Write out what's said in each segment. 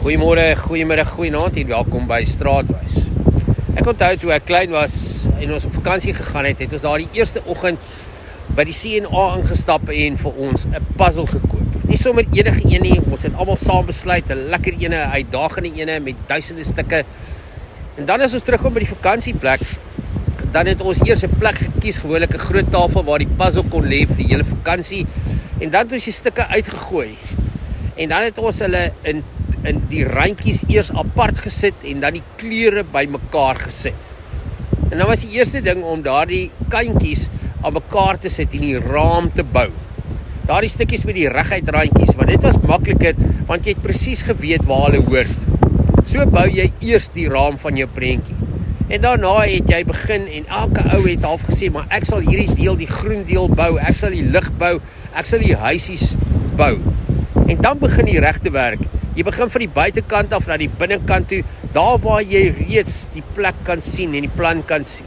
Goeiemôre, goeiemiddag, goeienaand en welkom by Straatwys. Ek onthou toe ek klein was en ons op vakansie gegaan het, het ons daar die eerste oggend by die C&A ingestap en vir ons 'n puzzle gekoop. Nie sommer enige een nie, ons het almal saam besluit, 'n lekker ene, 'n uitdagende ene met duisende stukke. En dan as ons terugkom by die vakansieplek, dan het ons eers 'n plek gekies, gewoonlik 'n groot tafel waar die puzzle kon lê vir die hele vakansie. En dan het ons die stukke uitgegooi. En dan het ons hulle in die randjies eers apart gesit en dan die kleure bymekaar gesit. En dan was die eerste ding om daardie kantjies aan mekaar te sit en die raam te bou. Daardie stukkies met die reguit randjies, want dit was makliker want jy het presies geweet waar hulle hoort. So bou jy eers die raam van jou prentjie. En daarna het jy begin en elke ou het half gesê, maar ek sal hierdie deel, die groen deel bou, ek sal die lig bou, ek sal die huisies bou. En dan begin die regte werk. Jy begin van die buitekant af na die binnekant toe, daar waar jy reeds die plek kan sien en die plan kan sien.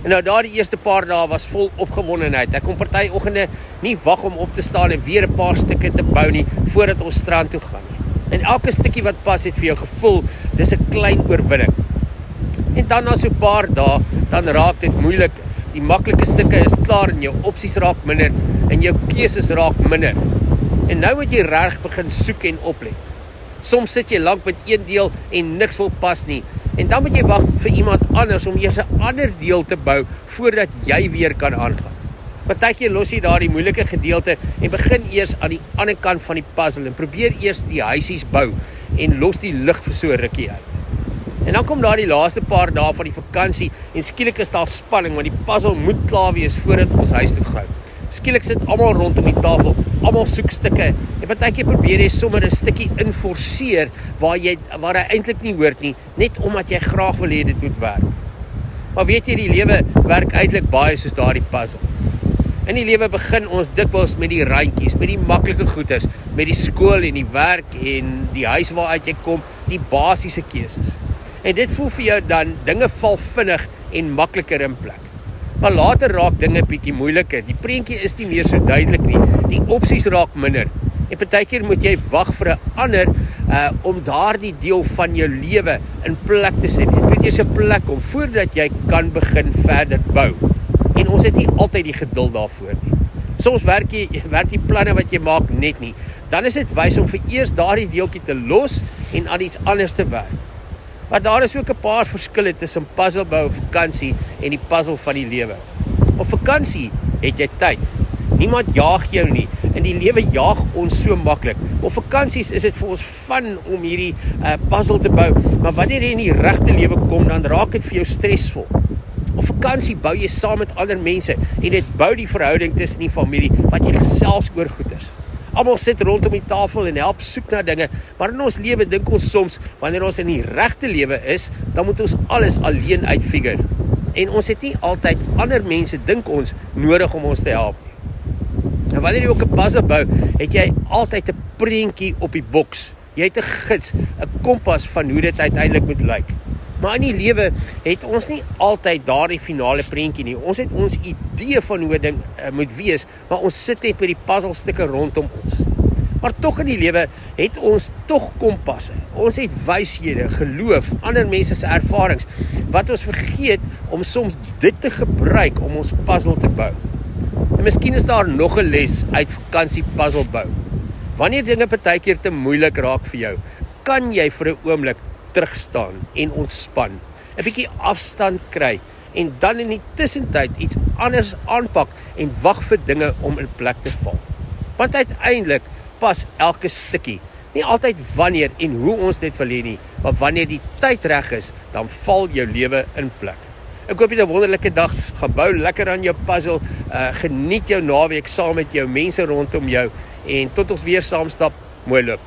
En nou daar die eerste paar dae was vol opgewondenheid. Ek kon party oggende nie wag om op te staan en weer 'n paar stukke te bou nie voordat ons strand toe gaan nie. En elke stukkie wat pas het vir jou gevoel, dis 'n klein oorwinning. En dan na so 'n paar dae, dan raak dit moeilik. Die maklike stukke is klaar en jou opsies raak minder en jou keuses raak minder. En nou moet jy reg begin soek en oplet. Soms sit jy lank met een deel en niks wil pas nie. En dan moet jy wag vir iemand anders om eers 'n ander deel te bou voordat jy weer kan aangaan. Partykeer los jy daardie moeilike gedeelte en begin eers aan die ander kant van die puzzle en probeer eers die huisies bou en los die lig vir so 'n rukkie uit. En dan kom daar die laaste paar dae van die vakansie en skielik is daar spanning want die puzzle moet klaar wees voordat ons huis toe gaan. Skielik sit almal rondom die tafel, almal soek stukke. En partykeer probeer jy sommer 'n stukkie inforceer waar hy eintlik nie hoort nie, net omdat jy graag wil hê dit moet werk. Maar weet jy, die lewe werk eintlik baie soos daardie puzzle. In die lewe begin ons dikwels met die randjies, met die maklike goeders, met die skool en die werk en die huis waaruit jy kom, die basiese keuses. En dit voel vir jou dan, dinge val vinnig en makliker in plek. Maar later raak dinge bietjie moeiliker. Die prentjie is nie meer so duidelik nie. Die opsies raak minder. En partykeer moet jy wag vir 'n ander om daardie deel van jou lewe in plek te sit. Dit moet eers 'n plek kom voordat jy kan begin verder bou. En ons het nie altyd die geduld daarvoor nie. Soms werk die planne wat jy maak net nie. Dan is dit wys om vir eers daardie deeltjie te los en aan iets anders te werk. Maar daar is ook 'n paar verskille tussen puzzle bou op vakansie en die puzzle van die lewe. Op vakansie het jy tyd. Niemand jaag jou nie. In die lewe jaag ons so maklik. Op vakansies is dit vir ons fun om hierdie puzzle te bou, maar wanneer jy in die regte lewe kom, dan raak dit vir jou stresvol. Op vakansie bou jy saam met ander mense en dit bou die verhouding tussen die familie wat jy gesels oor goeders. Almal sit rondom die tafel en help soek na dinge, maar in ons lewe dink ons soms, wanneer ons in die regte lewe is, dan moet ons alles alleen uitfigure. En ons het nie altyd ander mense, dink ons, nodig om ons te help nie. En wanneer jy ook 'n puzzle bou, het jy altyd 'n prentjie op die boks. Jy het 'n gids, 'n kompas van hoe dit uiteindelik moet lyk. Maar in die lewe het ons nie altyd daardie finale prentjie nie. Ons het ons idee van hoe 'n ding moet wees, maar ons sit net met die puzzlestukke rondom ons. Maar tog in die lewe het ons tog kompasse. Ons het wyshede, geloof, ander mense se ervarings, wat ons vergeet om soms dit te gebruik om ons puzzle te bou. En miskien is daar nog 'n les uit vakansie puzzle bou. Wanneer dinge partykeer te moeilik raak vir jou, kan jy vir 'n oomblik terugstaan en ontspan, 'n bietjie afstand kry en dan in die tussentyd iets anders aanpak en wag vir dinge om in plek te val. Want uiteindelik pas elke stukkie, nie altyd wanneer en hoe ons dit wil hê nie, maar wanneer die tyd reg is, dan val jou lewe in plek. Ek hoop jy het 'n wonderlike dag, gaan bou lekker aan jou puzzle, geniet jou naweek saam met jou mense rondom jou en tot ons weer saam stap, mooi loop.